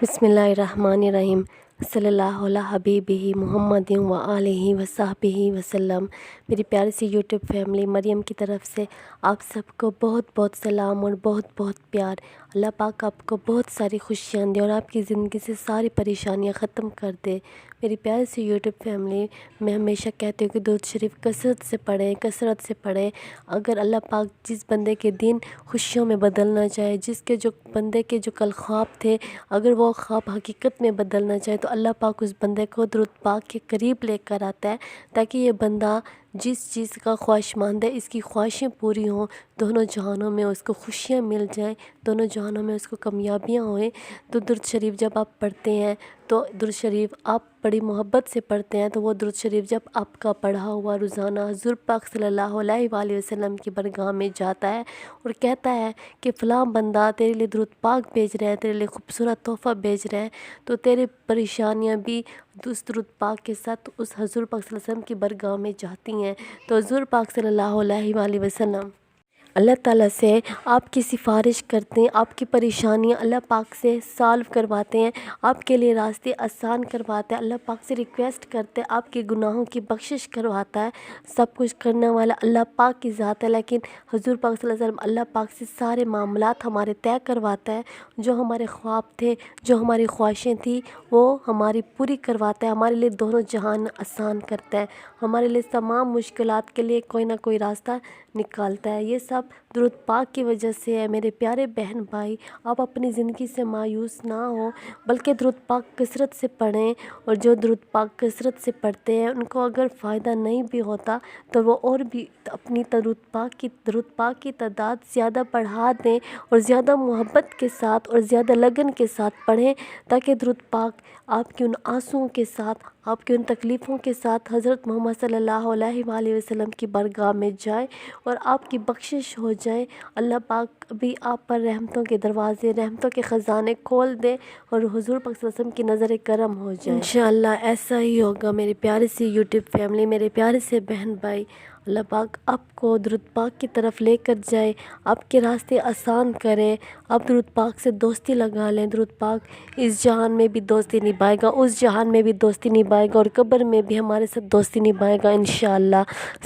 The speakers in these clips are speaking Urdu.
بسم اللہ الرحمن الرحیم صلی اللہ علیہ حبیبہ محمد و آلہ و صحبہ وسلم۔ میری پیاری سی یوٹیوب فیملی مریم کی طرف سے آپ سب کو بہت بہت سلام اور بہت بہت پیار۔ اللہ پاک آپ کو بہت ساری خوشیاں دے اور آپ کی زندگی سے ساری پریشانیاں ختم کر دے۔ میری پیاری سی یوٹیوب فیملی، میں ہمیشہ کہتی ہوں کہ درود شریف کثرت سے پڑھیں۔ اگر اللہ پاک جس بندے کے دن خوشیوں میں بدلنا چاہے، جو بندے کے جو کل خواب تھے، اگر وہ خواب حقیقت میں بدلنا چاہے تو اللہ پاک اس بندے کو درود پاک کے قریب لے کر آتا ہے، تاکہ یہ بندہ جس چیز کا خواہش مند ہے اس کی خواہشیں پوری ہوں، دونوں جہانوں میں اس کو خوشیاں مل جائیں، دونوں جہانوں میں اس کو کامیابیاں ہوئیں۔ تو درود شریف جب آپ پڑھتے ہیں تو درود شریف آپ بڑی محبت سے پڑھتے ہیں، تو وہ درود شریف جب آپ کا پڑھا ہوا روزانہ حضور پاک صلی اللہ علیہ وآلہ وسلم کی بارگاہ میں جاتا ہے اور کہتا ہے کہ فلاں بندہ تیرے لیے درود پاک بھیج رہے ہیں، تیرے لیے خوبصورت تحفہ بھیج رہے ہیں، تو تیرے پریشانیاں بھی اس درود پاک کے ساتھ اس حضور پاک صلی اللہ علیہ وسلم کی بارگاہ میں جاتی ہیں۔ تو حضور پاک صلی اللہ علیہ وآلہ وسلم اللہ تعالیٰ سے آپ کی سفارش کرتے ہیں، آپ کی پریشانیاں اللہ پاک سے سالو کرواتے ہیں، آپ کے لیے راستے آسان کرواتے ہیں، اللہ پاک سے ریکویسٹ کرتے ہیں، آپ کے گناہوں کی بخشش کرواتا ہے۔ سب کچھ کرنے والا اللہ پاک کی ذات ہے، لیکن حضور پاک صلی اللہ علیہ وسلم اللہ پاک سے سارے معاملات ہمارے طے کرواتا ہے، جو ہمارے خواب تھے، جو ہماری خواہشیں تھیں، وہ ہماری پوری کرواتا ہے، ہمارے لیے دونوں جہان آسان کرتا ہے، ہمارے لیے تمام مشکلات کے لیے کوئی نہ کوئی راستہ نکالتا ہے۔ یہ سب درود پاک کی وجہ سے ہے۔ میرے پیارے بہن بھائی، آپ اپنی زندگی سے مایوس نہ ہو، بلکہ درود پاک کثرت سے پڑھیں، اور جو درود پاک کثرت سے پڑھتے ہیں ان کو اگر فائدہ نہیں بھی ہوتا تو وہ اور بھی اپنی درود پاک کی تعداد زیادہ بڑھا دیں اور زیادہ محبت کے ساتھ اور زیادہ لگن کے ساتھ پڑھیں، تاکہ درود پاک آپ کے ان آنسوؤں کے ساتھ، آپ کے ان تکلیفوں کے ساتھ حضرت محمد صلی اللہ علیہ وآلہ وسلم کی بارگاہ میں جائے اور آپ کی بخشش ہو جائے۔ اللہ پاک بھی آپ پر رحمتوں کے دروازے، رحمتوں کے خزانے کھول دے اور حضور پاک صلی اللہ علیہ وسلم کی نظر کرم ہو جائے۔ انشاءاللہ ایسا ہی ہوگا میری پیارے سی یوٹیوب فیملی، میرے پیارے سے بہن بھائی۔ اللہ پاک آپ کو درود پاک کی طرف لے کر جائے، آپ کے راستے آسان کرے، آپ درود پاک سے دوستی لگا لیں۔ درود پاک اس جہان میں بھی دوستی نبھائے گا، اس جہان میں بھی دوستی نبھائے گا، اور قبر میں بھی ہمارے ساتھ دوستی نبھائے گا انشاءاللہ۔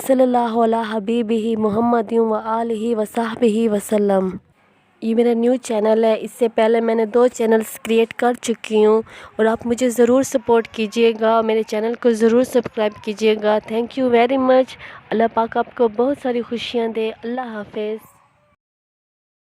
صلی اللہ علیہ حبیبہ محمد و آلہ و صحبہ وسلم۔ یہ میرا نیو چینل ہے، اس سے پہلے میں نے 2 چینلز کریٹ کر چکی ہوں، اور آپ مجھے ضرور سپورٹ کیجیے گا، میرے چینل کو ضرور سبسکرائب کیجیے گا۔ Thank you very much. اللہ پاک آپ کو بہت ساری خوشیاں دے۔ اللہ حافظ۔